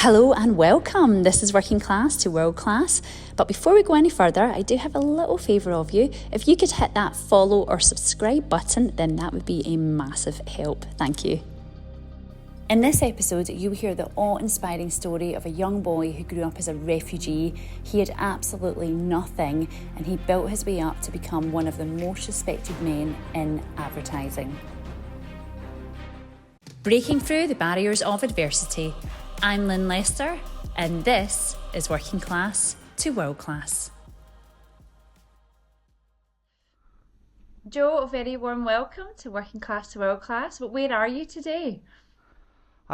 Hello and welcome. This is Working Class to World Class. But before we go any further, I do have a little favour of you. If you could hit that follow or subscribe button, then that would be a massive help. Thank you. In this episode, you will hear the awe-inspiring story of a young boy who grew up as a refugee. He had absolutely nothing, and he built his way up to become one of the most respected men in advertising. Breaking through the barriers of adversity. I'm Lynn Lester, and this is Working Class to World Class. Joe, a very warm welcome to Working Class to World Class. But where are you today?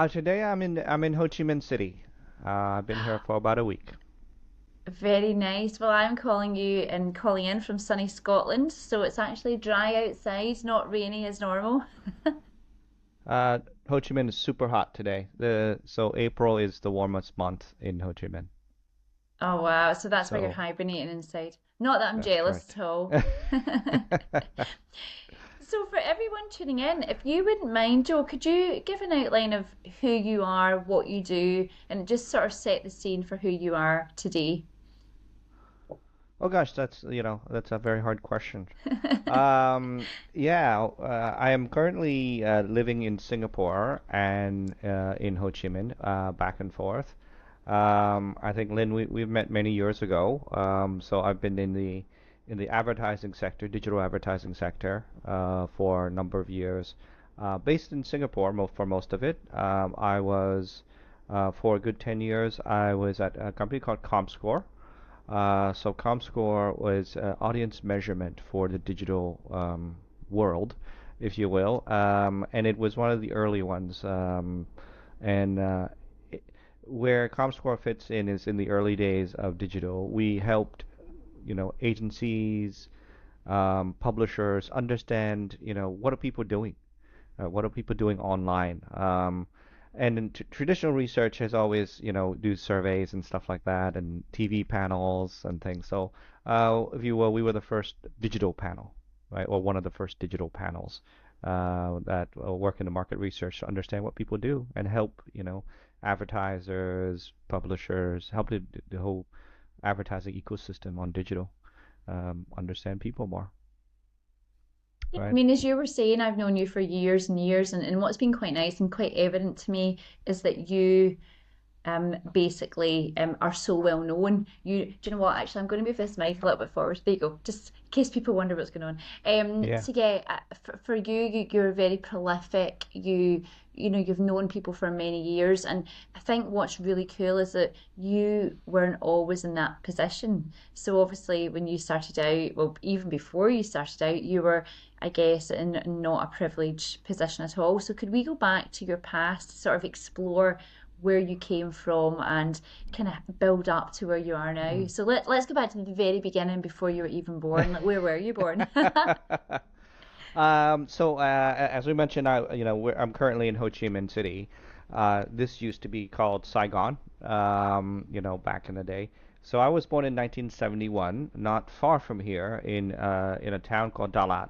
Today I'm in Ho Chi Minh City. I've been here for about a week. Very nice. Well, I'm calling in from sunny Scotland, so it's actually dry outside, not rainy as normal. Ho Chi Minh is super hot today. So April is the warmest month in Ho Chi Minh. Oh wow, so that's why you're So hibernating inside. Not that I'm that's jealous correct. at all. So for everyone tuning in, if you wouldn't mind, Joe, could you give an outline of who you are, what you do, and just sort of set the scene for who you are today? Oh gosh, that's a very hard question. I am currently living in Singapore and in Ho Chi Minh, back and forth. I think Lynn, we've met many years ago. So I've been in the advertising sector, digital advertising sector, for a number of years. Based in Singapore for most of it. I was for a good 10 years. I was at a company called ComScore. So ComScore was audience measurement for the digital world, if you will, and it was one of the early ones. And it, where ComScore fits in is in the early days of digital. We helped, agencies, publishers understand, what are people doing? What are people doing online? And in traditional research has always, do surveys and stuff like that, and TV panels and things. So, if you will, we were the first digital panel, right, or one of the first digital panels that work in the market research to understand what people do and help, advertisers, publishers, help the whole advertising ecosystem on digital understand people more, Yeah, I right? mean, as you were saying, I've known you for years and years, and what's been quite nice and quite evident to me is that you basically are so well known. Do you know what? Actually, I'm going to move this mic a little bit forward. There you go. Just in case people wonder what's going on. Yeah. So yeah, for you're very prolific. You've known people for many years, and I think what's really cool is that you weren't always in that position. So obviously, when you started out, well, even before you started out, you were, I guess, in not a privileged position at all. So could we go back to your past, to sort of explore where you came from and kind of build up to where you are now. Mm. So let's go back to the very beginning before you were even born. Like, where were you born? As we mentioned, I'm currently in Ho Chi Minh City. This used to be called Saigon, back in the day. So I was born in 1971, not far from here, in a town called Dalat,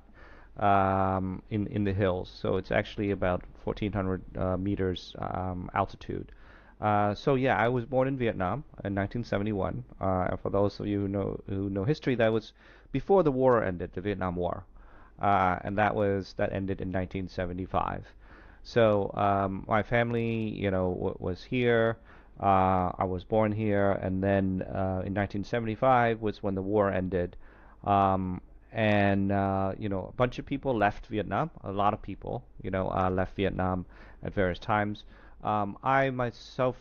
in the hills. So it's actually about 1,400 meters altitude. So yeah, I was born in Vietnam in 1971. And for those of you who know history, that was before the war ended, the Vietnam War, and that ended in 1975. So my family, was here. I was born here, and then in 1975 was when the war ended. Um, and a bunch of people left Vietnam. A lot of people, left Vietnam at various times. I myself,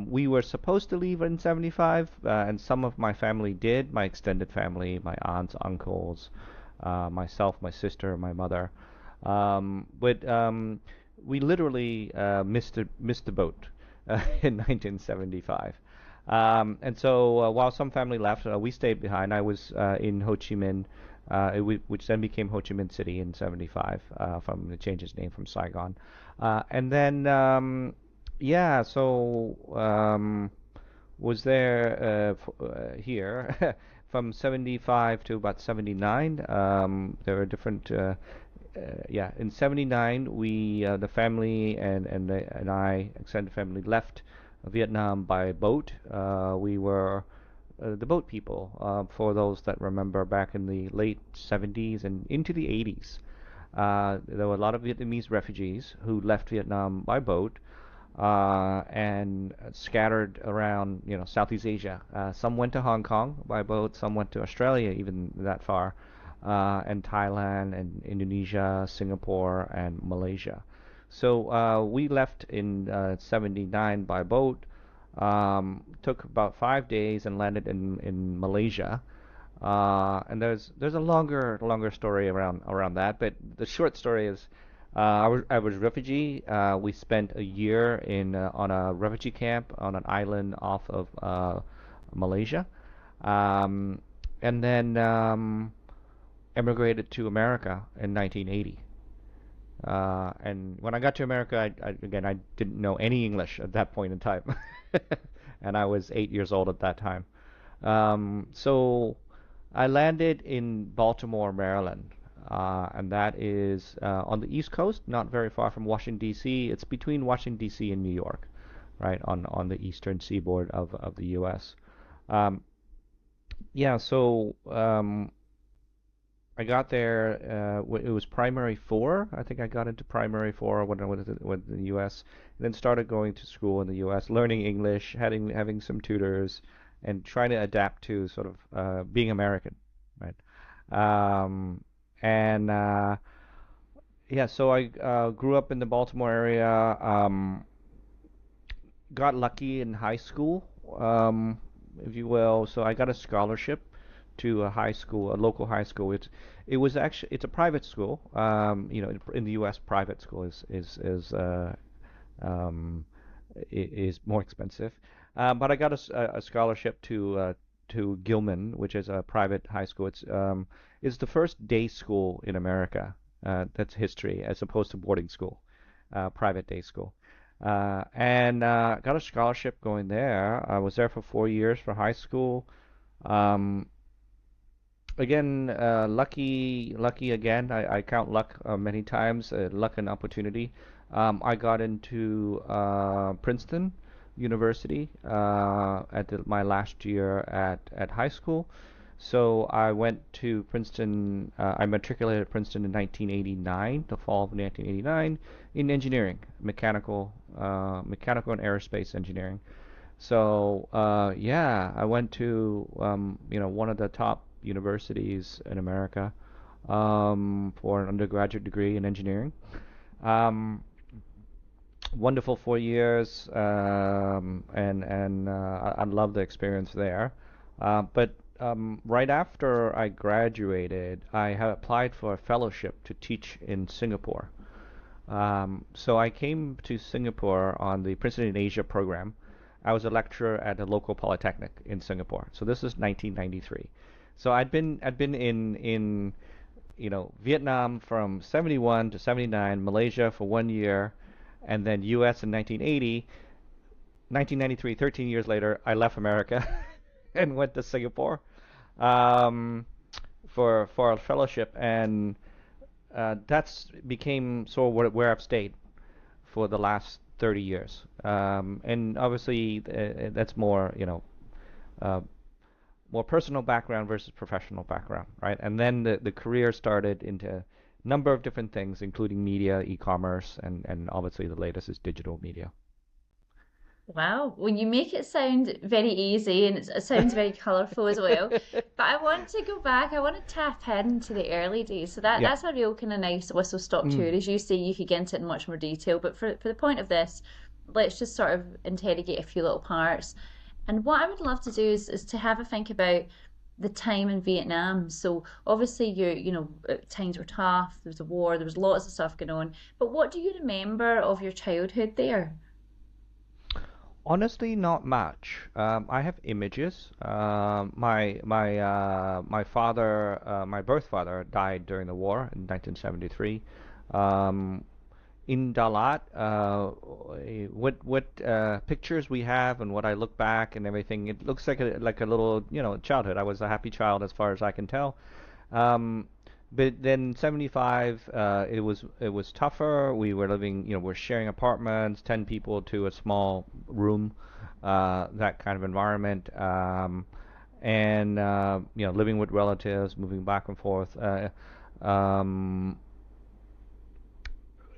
we were supposed to leave in 75, and some of my family did, my extended family, my aunts, uncles, myself, my sister, my mother. But we literally missed the boat in 1975. And so while some family left, we stayed behind. I was in Ho Chi Minh, which then became Ho Chi Minh City in 75, from the change its name from Saigon. And then, yeah, so was there here from 75 to about 79. There were different. Yeah, in '79, the family and I, extended family, left Vietnam by boat. We were the boat people. For those that remember, back in the late 70s and into the 80s, there were a lot of Vietnamese refugees who left Vietnam by boat and scattered around, Southeast Asia. Some went to Hong Kong by boat, some went to Australia, even that far, and Thailand and Indonesia, Singapore, and Malaysia. So we left in 79 by boat. Took about 5 days and landed in Malaysia. And there's a longer story around that, but the short story is I was refugee. We spent a year in on a refugee camp on an island off of Malaysia, um, and then emigrated to America in 1980. And when I got to America, again, I didn't know any English at that point in time, and I was 8 years old at that time. So I landed in Baltimore, Maryland, and that is on the East Coast, not very far from Washington, D.C. It's between Washington, D.C. and New York, right, on the eastern seaboard of the U.S. Um, yeah, so I got there. It was primary four. I think I got into primary four when I went to the U.S. And then started going to school in the U.S., learning English, having some tutors, and trying to adapt to sort of being American, right? Um, and yeah, so I grew up in the Baltimore area. Got lucky in high school, if you will. So I got a scholarship to a high school, a local high school. It's a private school. In the U.S., private school um, is more expensive. But I got a scholarship to Gilman, which is a private high school. It's the first day school in America. That's history, as opposed to boarding school, private day school. And got a scholarship going there. I was there for 4 years for high school. Um, Again, lucky again. I count luck many times, luck and opportunity. I got into Princeton University my last year at high school. So I went to Princeton. I matriculated at Princeton in 1989, the fall of 1989, in engineering, mechanical and aerospace engineering. So yeah, I went to one of the top universities in America for an undergraduate degree in engineering. Um, Wonderful 4 years, and I love the experience there. But right after I graduated, I had applied for a fellowship to teach in Singapore. So I came to Singapore on the Princeton in Asia program. I was a lecturer at a local polytechnic in Singapore. So this is 1993. So I'd been in Vietnam from 71 to 79, Malaysia for 1 year, and then U.S. in 1980. 1993, 13 years later, I left America and went to Singapore um, for a fellowship, and that's became sort of where I've stayed for the last 30 years. And obviously, that's uh, more personal background versus professional background, right? And then the career started into a number of different things, including media, e-commerce, and obviously the latest is digital media. Wow, well, you make it sound very easy and it sounds very colourful as well. But I want to go back, I want to tap into the early days. So Yeah. that's a real kind of nice whistle stop tour. Mm. As you say, you could get into it in much more detail. But for the point of this, let's just sort of interrogate a few little parts. And what I would love to do is to have a think about the time in Vietnam. So obviously times were tough, there was a war, there was lots of stuff going on. But what do you remember of your childhood there? Honestly, not much. I have images. My father, my birth father, died during the war in 1973. Um, in Dalat, what pictures we have and what I look back and everything, it looks like a little childhood. I was a happy child as far as I can tell. Um, But then 75, it was tougher. We were living, we're sharing apartments, 10 people to a small room, that kind of environment, and living with relatives, moving back and forth. Um,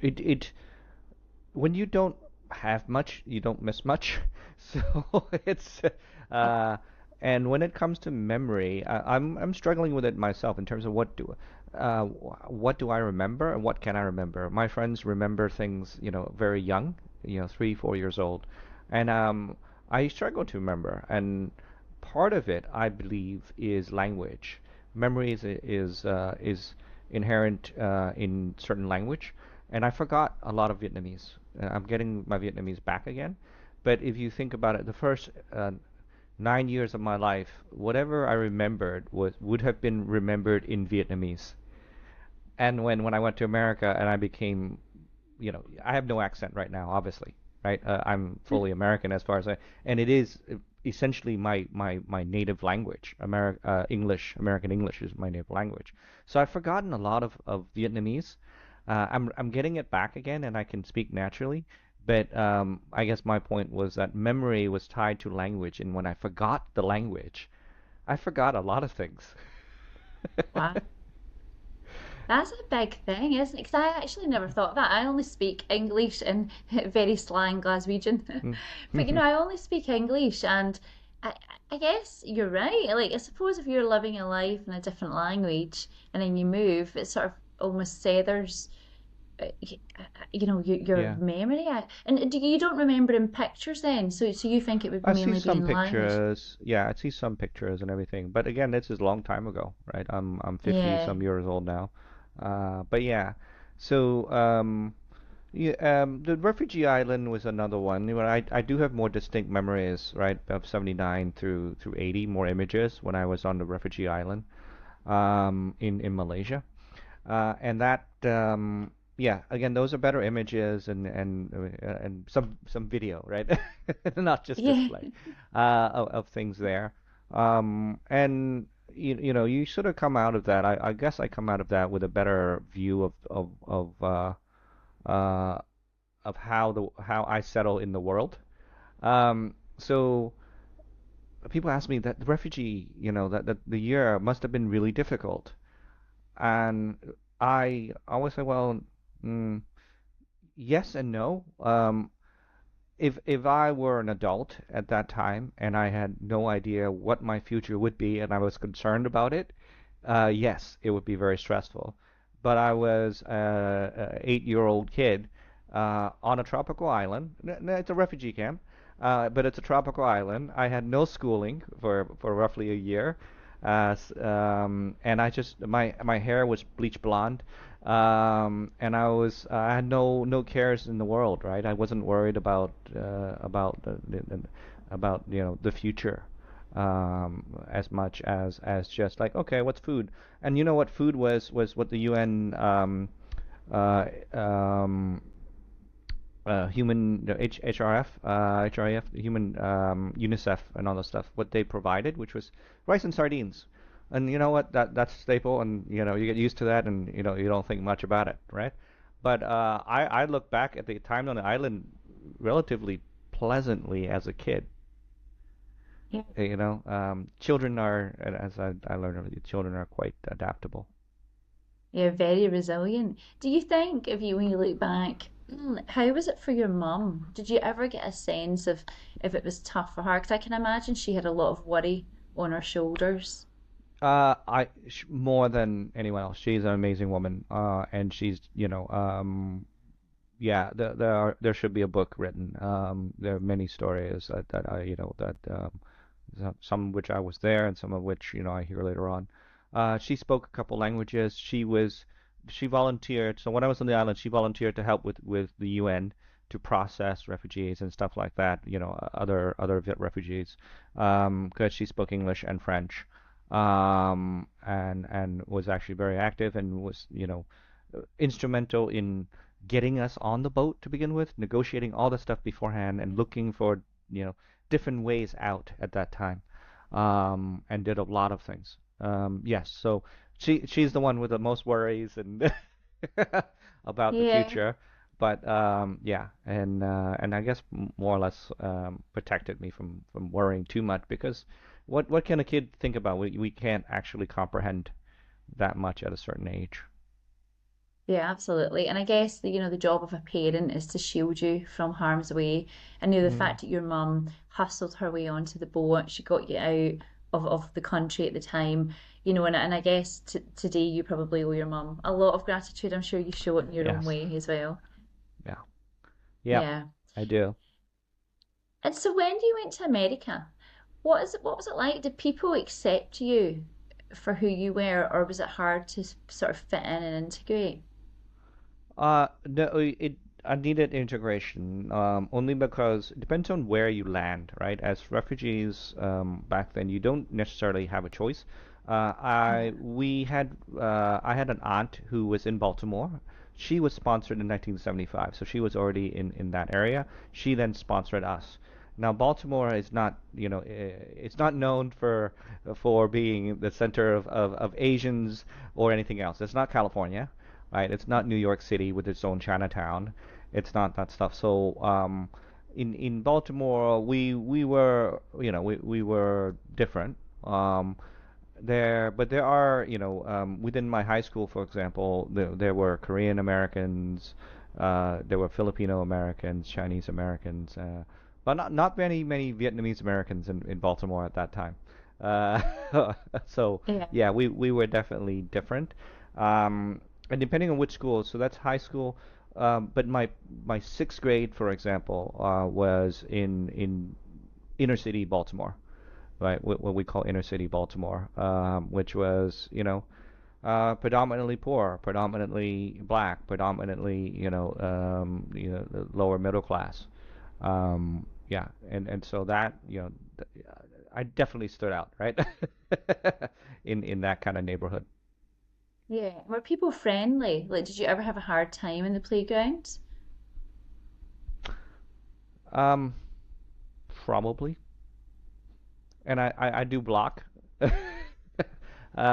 it when you don't have much, you don't miss much. So it's uh, and when it comes to memory, I'm struggling with it myself in terms of what do I remember and what can I remember. My friends remember things, very young, 3, 4 years old, and I struggle to remember. And part of it, I believe, is language. Memory is inherent in certain language, and I forgot a lot of Vietnamese. I'm getting my Vietnamese back again. But if you think about it, the first 9 years of my life, whatever I remembered would have been remembered in Vietnamese. And when I went to America and I became, I have no accent right now, obviously, right? I'm fully American as far as and it is essentially my native language. American English is my native language. So I've forgotten a lot of Vietnamese. I'm getting it back again, and I can speak naturally. But I guess my point was that memory was tied to language, and when I forgot the language, I forgot a lot of things. Wow. That's a big thing, isn't it? Because I actually never thought of that. I only speak English in very slang Glaswegian. But Mm. I only speak English, and I, I guess you're right. Like, I suppose if you're living a life in a different language and then you move, it sort of almost seethers, your Yeah. memory. And you don't remember in pictures then, so you think it would I see mainly be some in language? pictures. Yeah, I see some pictures and everything. But again, this is a long time ago, right? I'm 50 Yeah, some years old now. But yeah. So yeah, the refugee island was another one. I do have more distinct memories, right, of 79 through 80, more images when I was on the refugee island in Malaysia. And that yeah, again, those are better images and some video, right? Not just yeah, display of things there. And you sort of come out of that. I guess I come out of that with a better view uh, of how I settle in the world. So people ask me that the refugee, that the year must have been really difficult. And I always say, well, mm, yes and no. If I were an adult at that time and I had no idea what my future would be and I was concerned about it, yes, it would be very stressful. But I was a 8-year-old kid on a tropical island. It's a refugee camp, but it's a tropical island. I had no schooling for roughly a year, and my hair was bleach blonde, and I had no cares in the world, right? I wasn't worried about about the future as much as just like, okay, what's food? And you know what food was what the UN uh, um, human HRF, human UNICEF and all that stuff, what they provided, which was rice and sardines. And you know what? That's staple, and you get used to that, and you don't think much about it, right? But I look back at the time on the island relatively pleasantly as a kid. yeah. Children are, as I learned, children are quite adaptable. You're very resilient. Do you think, when you look back, how was it for your mum? Did you ever get a sense of if it was tough for her? Because I can imagine she had a lot of worry on her shoulders. More than anyone else. She's an amazing woman, and she's, yeah, there should be a book written. There are many stories that I, that some of which I was there, and some of which, I hear later on. She spoke a couple languages. She volunteered. So when I was on the island, she volunteered to help with the UN to process refugees and stuff like that. Other refugees, because she spoke English and French, and was actually very active and was, instrumental in getting us on the boat to begin with, negotiating all the stuff beforehand and looking for, different ways out at that time, and did a lot of things. Yes, so she's the one with the most worries and about the Yeah. future. But yeah, and I guess more or less protected me from worrying too much because what can a kid think about? We can't actually comprehend that much at a certain age. Yeah, absolutely. And I guess the job of a parent is to shield you from harm's way. And the Mm, fact that your mum hustled her way onto the boat, she got you out of the country at the time, and I guess t today you probably owe your mum a lot of gratitude. I'm sure you show it in your own yes. way as well. Yeah. Yep. Yeah. I do. And so when you went to America, what was it like? Did people accept you for who you were, or was it hard to sort of fit in and integrate? No, I needed integration, only because it depends on where you land, right? As refugees, back then, you don't necessarily have a choice. Yeah. I had an aunt who was in Baltimore. She was sponsored in 1975, so she was already in that area. She then sponsored us. Now, Baltimore is not, it's not known for being the center of Asians or anything else. It's not California, right? It's not New York City with its own Chinatown. It's not that stuff. So in Baltimore, we were we were different. But there are within my high school, for example, there were Korean Americans, there were Filipino Americans, Chinese Americans, but not many Vietnamese Americans in Baltimore at that time. So Yeah. yeah, we were definitely different. Um, and depending on which school, so that's high school. But my sixth grade, for example, was in inner city Baltimore, right? What we call inner city Baltimore, which was predominantly poor, predominantly black, predominantly the lower middle class. Yeah, and so that I definitely stood out, right? In that kind of neighborhood. Yeah. Were people friendly? Like, did you ever have a hard time in the playground? Um, Probably, and I do block.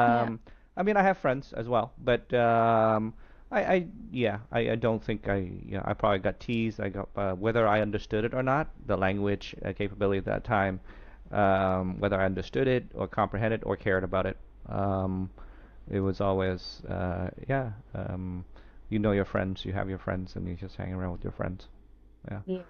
Yeah. um, I mean, I have friends as well, but I don't think I probably got teased. I got whether I understood it or not, the language capability at that time, whether I understood it or comprehended or cared about it. It was always you know your friends, you have your friends, and you just hang around with your friends. Yeah, Yeah.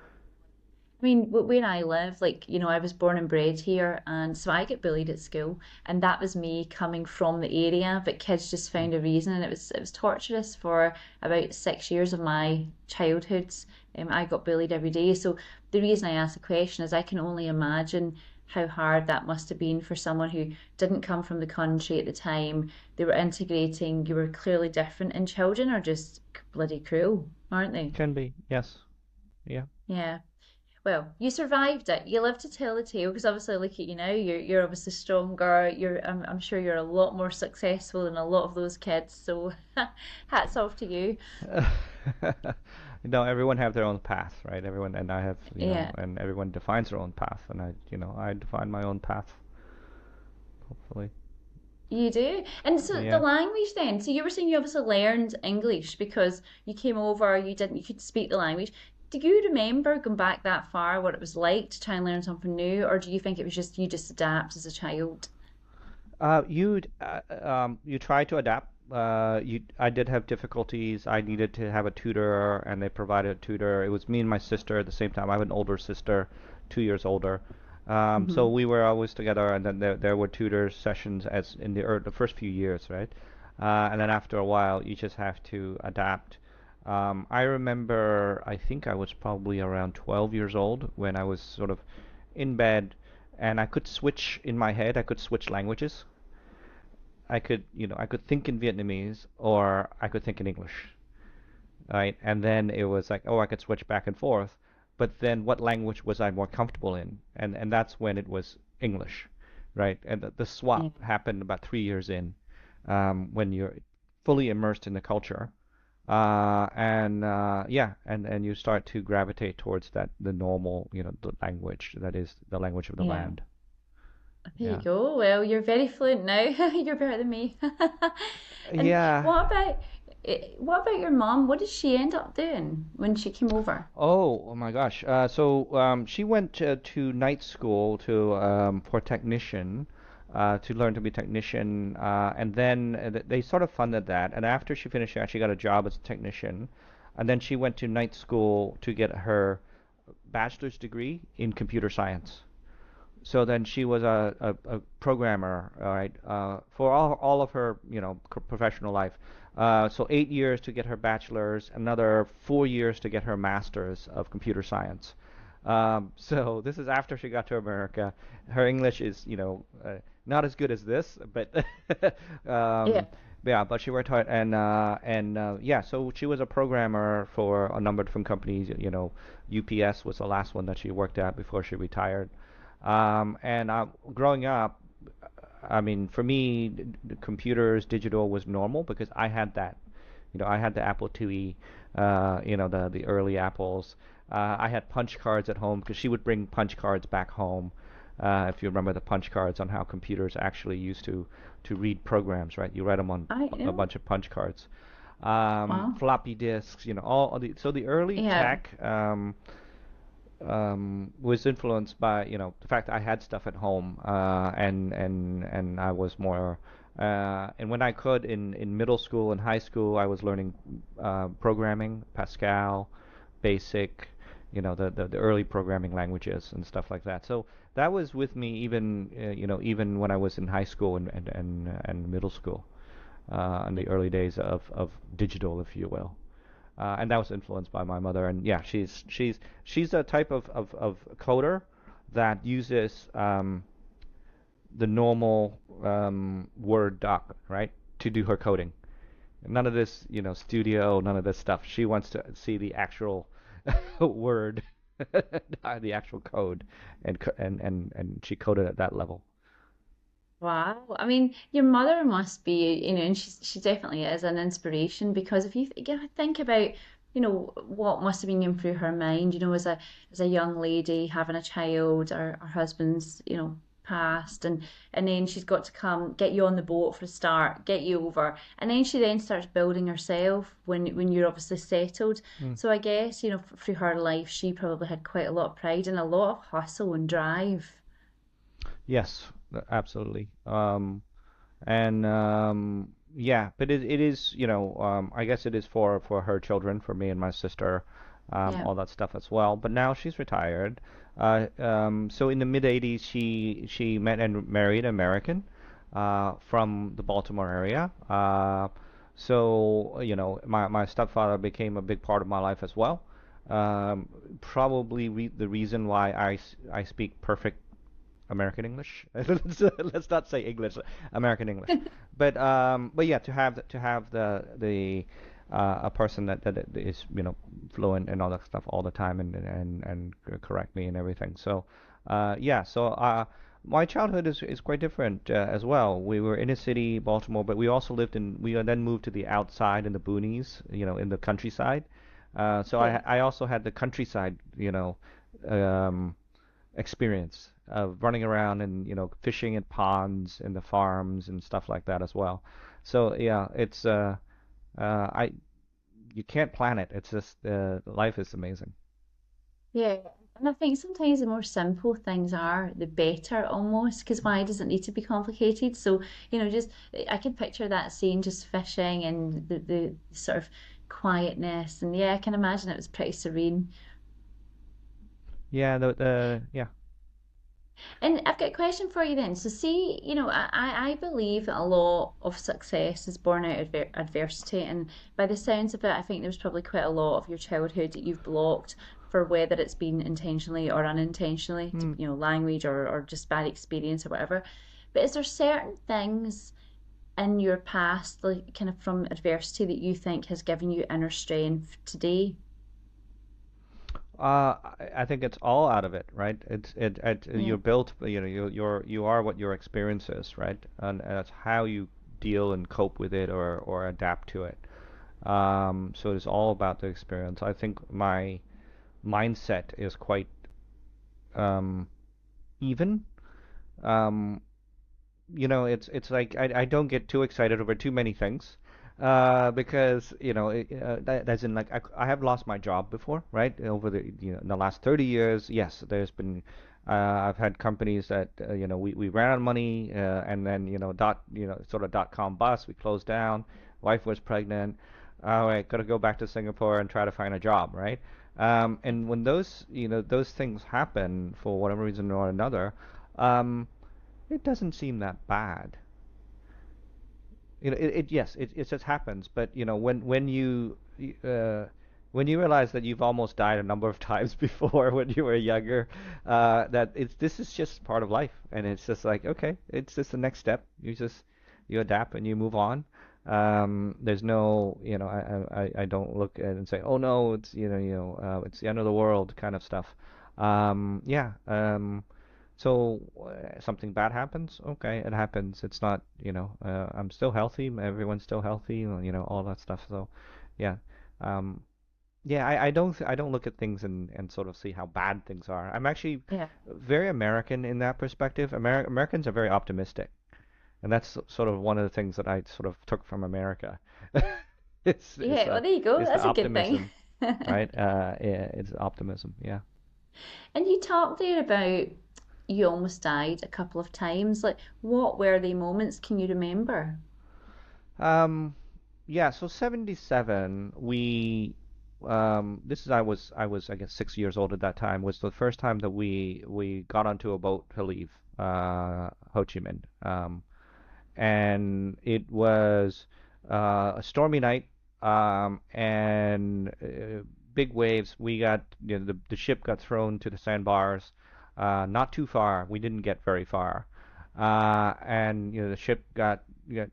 I mean, where I live, like, I was born and bred here, and so I get bullied at school, and that was me coming from the area, but kids just mm, found a reason, and it was torturous for about 6 years of my childhood. I got bullied every day. So the reason I asked the question is I can only imagine how hard that must have been for someone who didn't come from the country at the time. They were integrating, you were clearly different, and children are just bloody cruel, aren't they? can be, yes, yeah. Yeah. Well, you survived it. You lived to tell the tale because obviously, look at you now. You're obviously stronger. I'm sure you're a lot more successful than a lot of those kids. So, hats off to you. Everyone have their own path, right? Everyone, and I have, Yeah, and everyone defines their own path, and I define my own path, hopefully. you do. And so the Yeah. language then. So you were saying you obviously learned English because you came over. You could speak the language. Do you remember going back that far, what it was like to try and learn something new, or do you think it was just you just adapt as a child? You try to adapt. I did have difficulties. I needed to have a tutor, and they provided a tutor. It was me and my sister at the same time. I have an older sister, 2 years older. So Hmm. we were always together, and then there were tutor sessions as in the first few years, right? And then after a while, you just have to adapt. I remember, I think I was probably around 12 years old when I was sort of in bed, and I could switch in my head. I could switch languages. I could think in Vietnamese or I could think in English, right? And then it was like, oh, I could switch back and forth. But then what language was I more comfortable in? And that's when it was English, right? And the Yeah. swap happened about 3 years in, when you're fully immersed in the culture. And you start to gravitate towards the normal, the language that is the language of the Yeah. land. There you Yeah. go. Well, you're very fluent now. You're better than me. And Yeah. what about your mom? What did she end up doing when she came over? Oh my gosh. She went to night school to for technician, to learn to be technician, and then they sort of funded that. And after she finished, she actually got a job as a technician, and then she went to night school to get her bachelor's degree in computer science. So then she was a programmer, all right, for all of her, professional life. So 8 years to get her bachelor's, another 4 years to get her master's of computer science. So this is after she got to America. Her English is, not as good as this, but Yeah. um, yeah, but she worked hard, and yeah, so she was a programmer for a number of different companies. UPS was the last one that she worked at before she retired. And growing up, I mean, for me, computers, digital was normal because I had that. I had the Apple IIe, the early Apples. I had punch cards at home because she would bring punch cards back home. If you remember the punch cards on how computers actually used to read programs, right? You read them on I a know. bunch of punch cards. Wow. Floppy disks, so the early Yeah. tech. Was influenced by the fact that I had stuff at home, and I was more and when I could in middle school and high school I was learning programming, Pascal, Basic, the early programming languages and stuff like that. So that was with me even when I was in high school and middle school, in the early days of digital, if you will. And that was influenced by my mother. And yeah, she's a type of coder that uses the normal Word doc, right, to do her coding. None of this, studio, none of this stuff. She wants to see the actual Word, the actual code, and she coded at that level. Wow. I mean, your mother must be, and she definitely is an inspiration because if you think about, what must have been going through her mind, as a young lady having a child, or her husband's, passed, and then she's got to come get you on the boat for a start, get you over, and then she then starts building herself when you're obviously settled. Mm. So I guess, through her life, she probably had quite a lot of pride and a lot of hustle and drive. Yes, absolutely. And yeah, but it is, I guess it is for her children, for me and my sister, Yeah. all that stuff as well. But now she's retired. So in the mid 80s, she met and married an American from the Baltimore area. So my stepfather became a big part of my life as well. Probably the reason why I speak perfect American English. Let's not say English, American English. But yeah, to have the a person that is fluent and all that stuff all the time and correct me and everything. So yeah, so my childhood is quite different as well. We were in a city, Baltimore, but we also lived in we then moved to the outside in the boonies, in the countryside. So I Yeah. I also had the countryside, um, experience of running around and fishing at ponds and the farms and stuff like that as well. So yeah, it's I you can't plan it. It's just life is amazing. Yeah, and I think sometimes the more simple things are, the better almost, because why does it need to be complicated? So, just I can picture that scene just fishing and the sort of quietness, and yeah, I can imagine it was pretty serene. Yeah, the yeah. And I've got a question for you then. So, see, I believe that a lot of success is born out of adversity. And by the sounds of it, I think there's probably quite a lot of your childhood that you've blocked for whether it's been intentionally or unintentionally, Hmm. language or just bad experience or whatever. But is there certain things in your past, like kind of from adversity, that you think has given you inner strength today? I think it's all out of it, right? Yeah. You're built, you are what your experience is, right? And it's how you deal and cope with it or adapt to it. So it's all about the experience. I think my mindset is quite um, even. um, it's like I don't get too excited over too many things, because that's in like I have lost my job before, right? Over in the last 30 years, yes, there's been I've had companies that we ran out of money, and then sort of .com bust, we closed down, wife was pregnant, oh, I gotta go back to Singapore and try to find a job, right? And when those things happen for whatever reason or another, um, it doesn't seem that bad. Yes, it just happens. But uh, when you realize that you've almost died a number of times before when you were younger, that this is just part of life, and it's just like, okay, it's just the next step. You adapt and you move on. There's no, I don't look at it and say, oh no, it's the end of the world kind of stuff. Yeah. So something bad happens, okay, it happens. It's not, I'm still healthy, everyone's still healthy, all that stuff. So, yeah, um, yeah, I don't look at things and sort of see how bad things are. I'm actually Yeah. very American in that perspective. Americans are very optimistic, and that's sort of one of the things that I sort of took from America. It's it's Yeah, well, uh there you go. it's the That's a good thing. optimism, right? Yeah, it's optimism. Yeah. And you talked there about you almost died a couple of times. Like, what were the moments? Can you remember? Um, yeah, so 77, this is I guess 6 years old at that time, was the first time that we got onto a boat to leave Ho Chi Minh. And it was a stormy night, and big waves. We got, the ship got thrown to the sandbars, not too far. We didn't get very far, and the ship got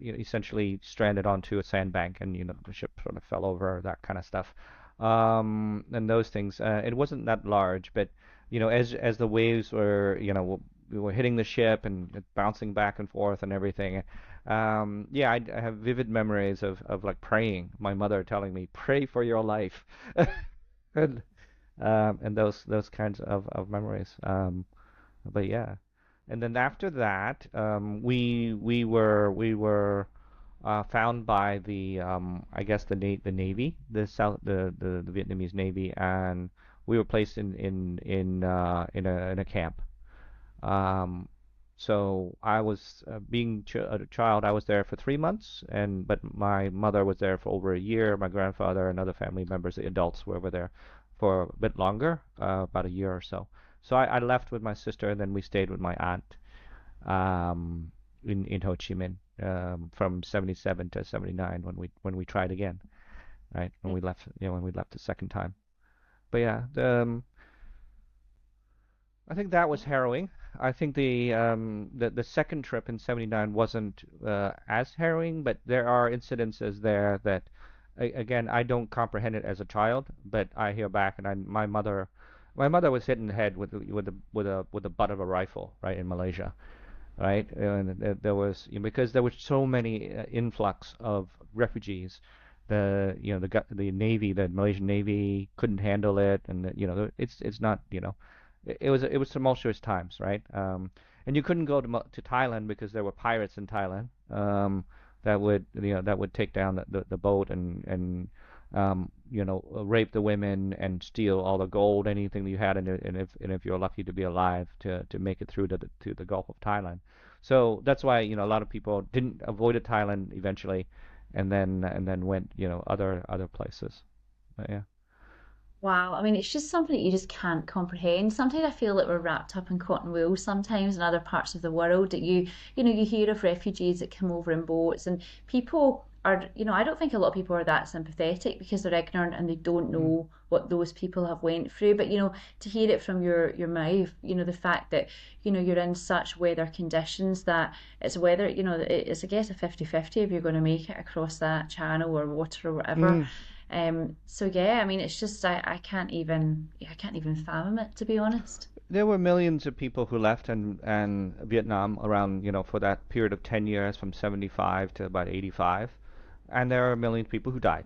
essentially stranded onto a sandbank, and the ship sort of fell over, that kind of stuff. And those things. It wasn't that large, but as the waves were, we were hitting the ship and bouncing back and forth and everything. Yeah, I have vivid memories of like praying, my mother telling me, pray for your life, and those kinds of memories. But yeah, and then after that, we were found by the I guess the Navy, the Vietnamese Navy, and we were placed in a camp. Um, so I was, being a child, I was there for 3 months, but my mother was there for over a year. My grandfather and other family members, the adults, were over there for a bit longer, about a year or so. So I left with my sister, and then we stayed with my aunt, um, in Ho Chi Minh, from 77 to 79, when we tried again, right? When we left the second time. But yeah, I think that was harrowing. I think the second trip in '79 wasn't as harrowing, but there are incidences there that, again, I don't comprehend it as a child, but I hear back, and my mother was hit in the head with the butt of a rifle, right, in Malaysia, right? And there was, because there was so many influx of refugees. The Navy, the Malaysian Navy, couldn't handle it, and it's not, it was tumultuous times, right? And you couldn't go to Thailand because there were pirates in Thailand, that would take down the boat, and rape the women and steal all the gold, anything that you had, and if you're lucky to be alive to make it through to the Gulf of Thailand. So that's why a lot of people didn't avoided Thailand eventually, and then went other places. But yeah. Wow, I mean, it's just something that you just can't comprehend. Sometimes I feel that we're wrapped up in cotton wool sometimes in other parts of the world that you hear of refugees that come over in boats and people are, I don't think a lot of people are that sympathetic because they're ignorant and they don't Mm. know what those people have went through. But, to hear it from your mouth, the fact that, you're in such weather conditions that it's whether, it's, I guess, a 50-50 if you're going to make it across that channel or water or whatever. Mm. So yeah, I mean, it's just I can't even fathom it to be honest. There were millions of people who left and Vietnam around, for that period of 10 years from 75 to about 85. And there are millions of people who died,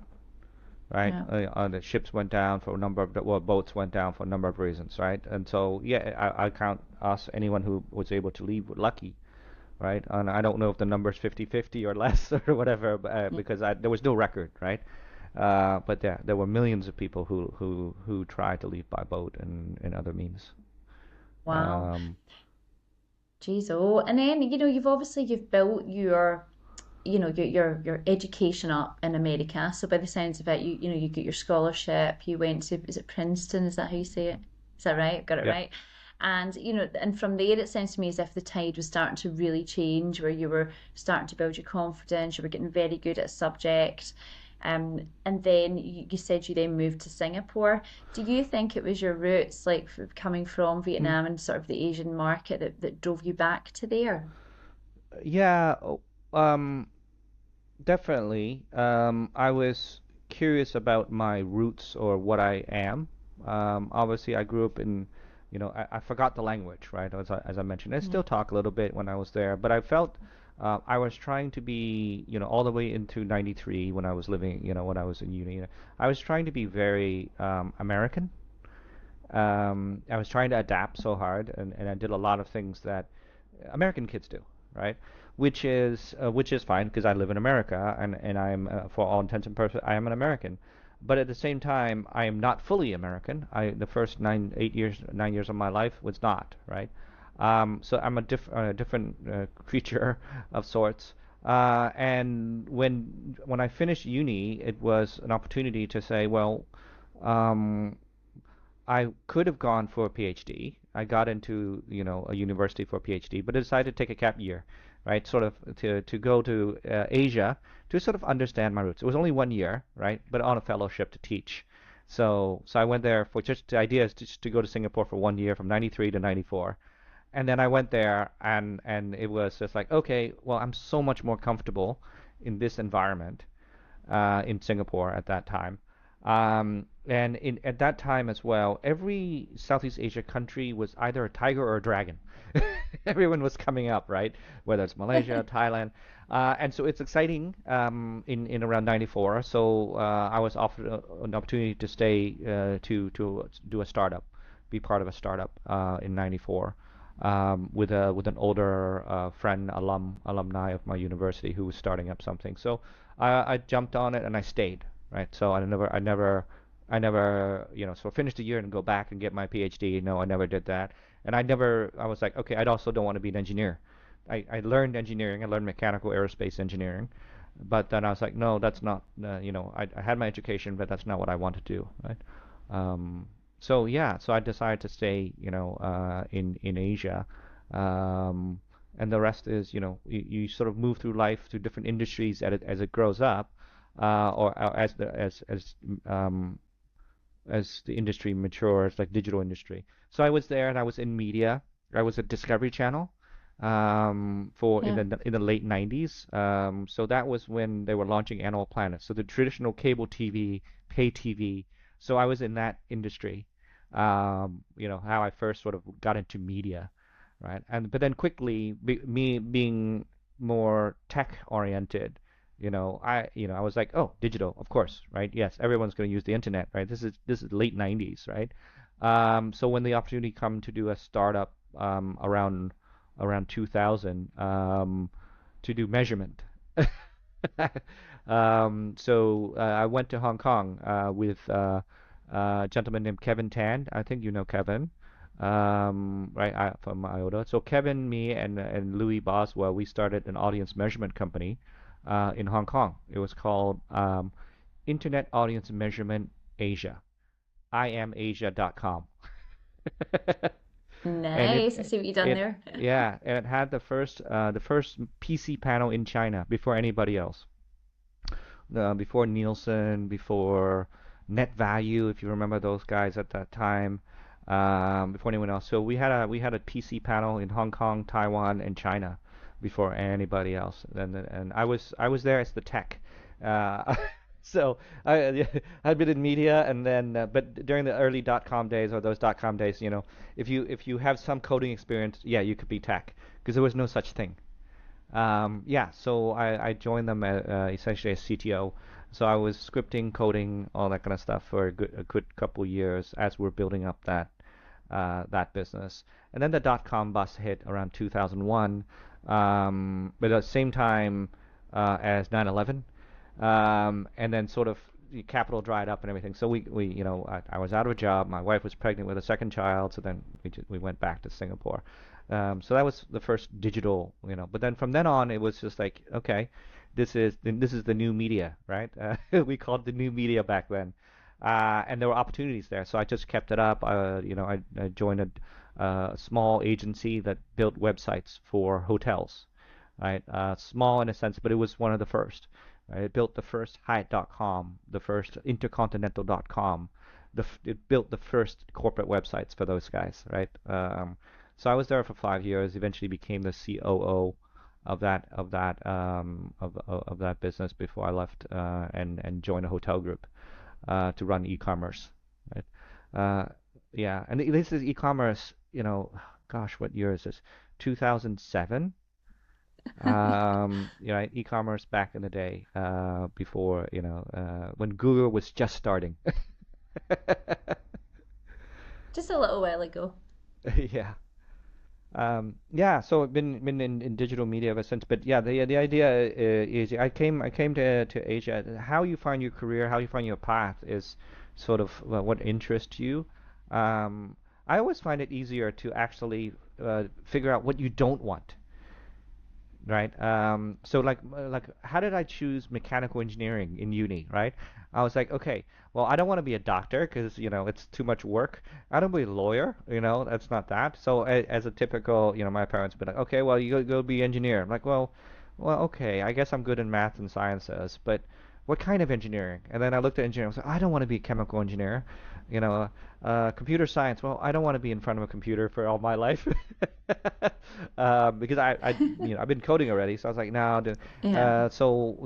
right? Yeah. The ships went down for a number of, well, boats went down for a number of reasons, right? And so, yeah, I count us, anyone who was able to leave, lucky, right? And I don't know if the number's 50-50 or less or whatever, Yeah. because there was no record, right? But yeah, there were millions of people who tried to leave by boat and other means. Wow. Um, Geez, oh, and then you've built your your education up in America. So by the sounds of it, you get your scholarship. You went to, is it Princeton? Is that how you say it? Is that right? Got it yeah. right. And and from there it sounds to me as if the tide was starting to really change, where you were starting to build your confidence, you were getting very good at a subject. And then you said you then moved to Singapore. Do you think it was your roots, like coming from Mm, Vietnam and sort of the Asian market that drove you back to there? yeah. Um, Definitely. I was curious about my roots or what I am. Obviously, I grew up in, I forgot the language, right? As I mentioned, I Yeah. still talk a little bit when I was there, but I felt I was trying to be, all the way into '93 when I was living, when I was in uni. I was trying to be very American. I was trying to adapt so hard, and I did a lot of things that American kids do, right? Which is fine because I live in America and I'm for all intents and purposes I am an American, but at the same time I am not fully American. The first 9 years of my life was not, right. So I'm a different creature of sorts. And when I finished uni, it was an opportunity to say, well, um, I could have gone for a PhD. I got into, a university for a PhD, but I decided to take a gap year, right? Sort of to go to Asia to sort of understand my roots. It was only 1 year, right? But on a fellowship to teach. So I went there for just the idea is just to go to Singapore for 1 year from 93 to 94. And then I went there and it was just like, okay, well, I'm so much more comfortable in this environment in Singapore at that time. And at that time as well, every Southeast Asia country was either a tiger or a dragon. Everyone was coming up, right? Whether it's Malaysia, Thailand. And so it's exciting in around 94. So I was offered an opportunity to stay to do a startup, be part of a startup in 94 with an older friend, alumni of my university who was starting up something. So I jumped on it and I stayed, right? So I never, so finish the year and go back and get my PhD. No, I never did that. And I was like, okay, I also don't want to be an engineer. I learned engineering, I learned mechanical aerospace engineering, but then I was like, no, that's not, I had my education, but that's not what I want to do, right? So yeah, so I decided to stay, in Asia, um, and the rest is, you sort of move through life through different industries as it grows up, or um, as the industry matures, like digital industry. So I was there and I was in media. I was at Discovery Channel for in Yeah. the late 90s. So that was when they were launching Animal Planet. So the traditional cable TV, pay TV. So I was in that industry. How I first sort of got into media, right? And but then quickly, me being more tech oriented, I was like, oh, digital, of course, right? Yes, everyone's going to use the internet, right? This is late 90s, right? So when the opportunity come to do a startup around 2000 to do measurement. So I went to Hong Kong with a gentleman named Kevin Tan. I think you know Kevin, right? From IOTA. So Kevin, me, and Louis Boswell, we started an audience measurement company in Hong Kong. It was called Internet Audience Measurement Asia. IamAsia.com. And Nice. I it see what you done it there. yeah, and it had the first PC panel in China before anybody else. Before Nielsen, before Net Value, if you remember those guys at that time, before anyone else. So we had a PC panel in Hong Kong, Taiwan, and China before anybody else. And I was there as the tech. Uh, so I'd been in media, and then but during the early .com days or those .com days, if you have some coding experience, yeah, you could be tech because there was no such thing. Yeah, so I joined them essentially as CTO. So I was scripting, coding, all that kind of stuff for a good couple years as we're building up that business. And then the dot-com bust hit around 2001, but at the same time as 9/11, and then sort of the capital dried up and everything. So I was out of a job. My wife was pregnant with a second child, so then we went back to Singapore. So that was the first digital. But then from then on, it was just like, okay, this is the new media, right? We called it the new media back then, and there were opportunities there. So I just kept it up. I joined a small agency that built websites for hotels, right? Small in a sense, but it was one of the first. Right? It built the first Hyatt.com, the first Intercontinental.com. It built the first corporate websites for those guys, right? So I was there for 5 years. Eventually became the COO of that business before I left and joined a hotel group to run e-commerce, right? Uh, yeah, and this is e-commerce. Gosh, what year is this? 2007. E-commerce back in the day, before, when Google was just starting. Just a little while ago. Yeah. Yeah, so I've been in digital media ever since. But yeah, the idea is I came to Asia. How you find your career, how you find your path is sort of what interests you. I always find it easier to actually figure out what you don't want. Right? So like how did I choose mechanical engineering in uni, right? I was like, okay, well, I don't want to be a doctor because, it's too much work. I don't want to be a lawyer, that's not that. So as a typical, my parents would be like, okay, well, you go be engineer. I'm like, well, okay, I guess I'm good in math and sciences, but what kind of engineering? And then I looked at engineering. I was like, I don't want to be a chemical engineer. Computer science. Well, I don't want to be in front of a computer for all my life. Because I've been coding already, so I was like, no. Yeah. So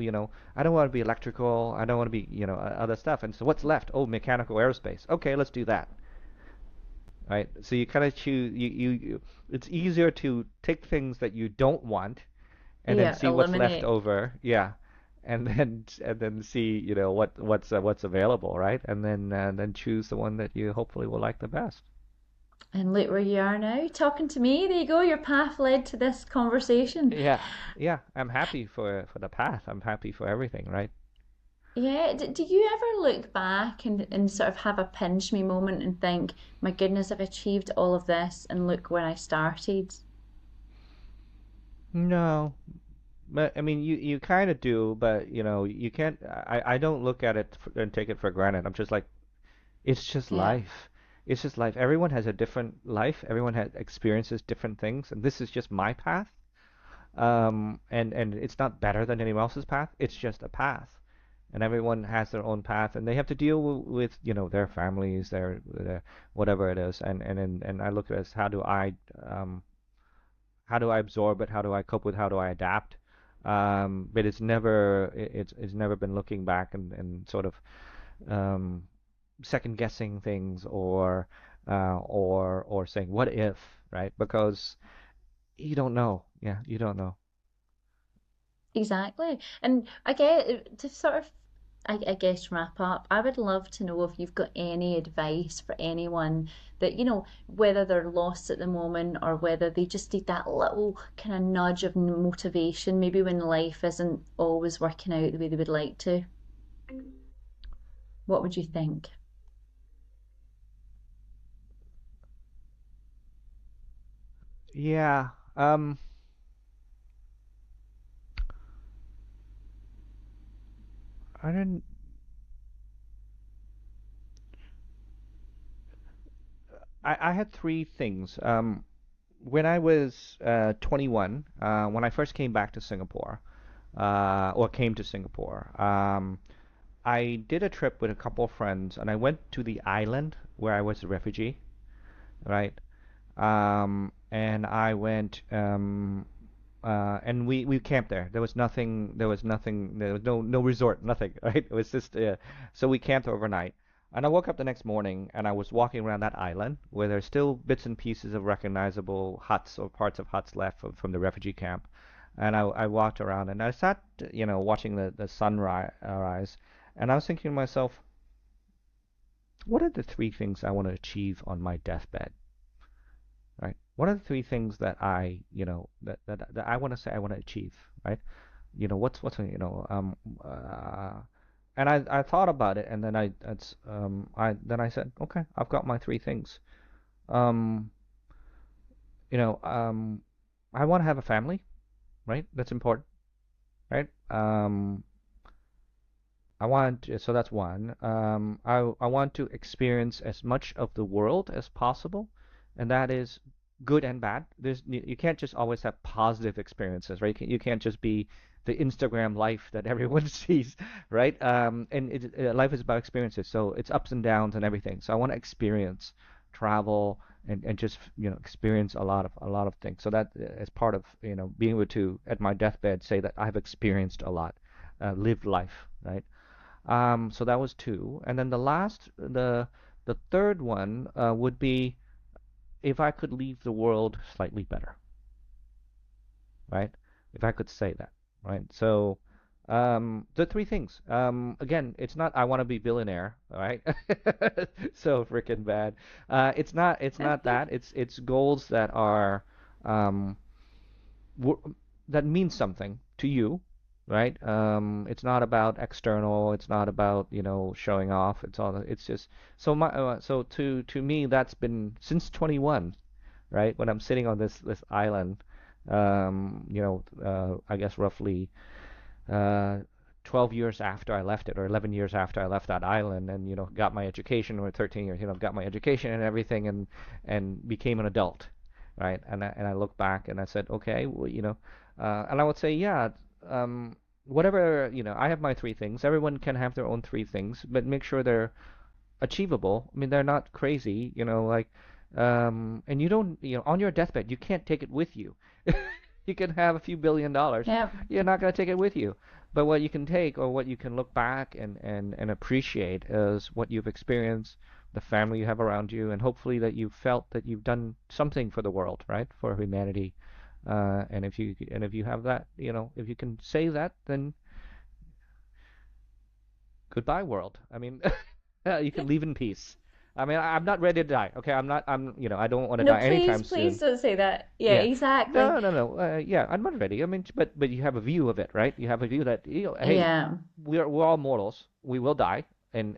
I don't want to be electrical. I don't want to be other stuff. And so what's left? Oh, mechanical aerospace. Okay, let's do that. Right. So you kind of choose. It's easier to take things that you don't want and then Yeah, see what's left eliminate. over. Yeah. And then see what's available, right? And then choose the one that you hopefully will like the best. And look where you are now, talking to me. There you go. Your path led to this conversation. Yeah, yeah. I'm happy for the path. I'm happy for everything, right? Yeah. Do you ever look back and sort of have a pinch me moment and think, my goodness, I've achieved all of this and look where I started? No, but I mean, you kind of do, but you can't. I don't look at it and take it for granted. I'm just like, it's just Yeah, life. It's just life. Everyone has a different life. Everyone has experiences different things, and this is just my path. And it's not better than anyone else's path. It's just a path, and everyone has their own path, and they have to deal with their families, their whatever it is. And I look at it as um how do I absorb it? How do I cope with? How do I adapt? But it's never been looking back and sort of um, second guessing things or saying what if, right? Because you don't know. Yeah, you don't know. exactly. And I get to sort of, I guess, wrap up. I would love to know if you've got any advice for anyone that, whether they're lost at the moment or whether they just need that little kind of nudge of motivation, maybe when life isn't always working out the way they would like to. What would you think? Yeah. I didn't. I had three things. When I was 21, when I first came back to Singapore, or came to Singapore, I did a trip with a couple of friends, and I went to the island where I was a refugee, right? And I went, and we camped there. There was no resort, nothing, right? It was just, so we camped overnight. And I woke up the next morning and I was walking around that island where there's still bits and pieces of recognizable huts or parts of huts left from the refugee camp. And I walked around and I sat, watching the sunrise rise, and I was thinking to myself, what are the three things I want to achieve on my deathbed, right? What are the three things that that I want to say I want to achieve, right? What's and I thought about it, and then I said, okay, I've got my three things. Um, you know, um, I want to have a family, right? That's important, right? So that's one. I want to experience as much of the world as possible, and that is good and bad. You can't just always have positive experiences, right? You can't just be the Instagram life that everyone sees, right? Life is about experiences, so it's ups and downs and everything. So I want to experience, travel, and just experience a lot of things. So that is part of being able to at my deathbed say that I've experienced a lot, lived life, right? So that was two, and then the third one would be if I could leave the world slightly better, right? If I could say that, right? So the three things. Again, it's not I want to be billionaire, right? So freaking bad. It's not that. It's goals that are um, that means something to you, right? It's not about external. It's not about showing off. It's just so to me that's been since 21, right? When I'm sitting on this island, I guess roughly uh, 12 years after I left it, or 11 years after I left that island, and got my education, or 13 years, got my education and everything, and became an adult, right? And I look back and I said, okay, well, and I would say, yeah, um, whatever, I have my three things. Everyone can have their own three things, but make sure they're achievable. I mean, they're not crazy, like, and you don't, on your deathbed, you can't take it with you. You can have a few $1 billion. Yeah. You're not going to take it with you. But what you can take, or what you can look back and appreciate, is what you've experienced, the family you have around you, and hopefully that you felt that you've done something for the world, right? For humanity. And if you have that, if you can say that, then goodbye, world. I mean, you can leave in peace. I mean, I'm not ready to die. Okay, I'm not. I don't want to No, die please, anytime please soon. don't say that. Yeah, Yeah. exactly. No, no, no. Yeah, I'm not ready. I mean, but you have a view of it, right? You have a view that hey, Yeah. we're all mortals. We will die, and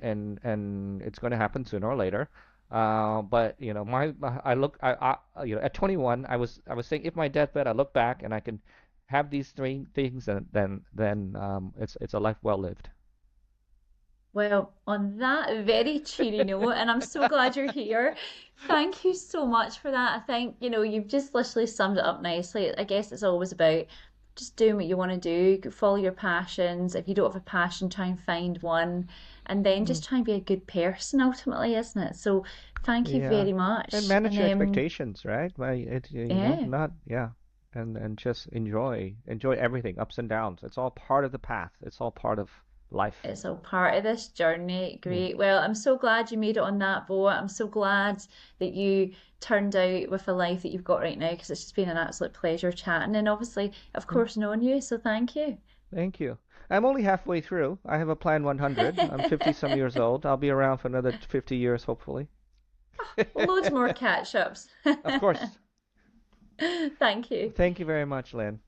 it's going to happen sooner or later. But I look, at 21, I was saying if my deathbed, I look back and I can have these three things, then it's a life well lived. Well, on that very cheery note, and I'm so glad you're here. Thank you so much for that. I think, you've just literally summed it up nicely. I guess it's always about just doing what you want to do, follow your passions. If you don't have a passion, try and find one, and then Mm, just try and be a good person ultimately, isn't it? So thank you yeah, very and much. manage And your expectations, right? yeah. Not yeah, and just enjoy everything, ups and downs. It's all part of the path. It's all part of life. It's all part of this journey. Yeah. Great. Well, I'm so glad you made it on that boat. I'm so glad that you turned out with the life that you've got right now because it's just been an absolute pleasure chatting and obviously, of Mm, course, knowing you. So thank you. thank you. I'm only halfway through. I have a plan 100. I'm 50 some years old. I'll be around for another 50 years, hopefully. Loads more catch ups. Of course. Thank you. Thank you very much, Lynn.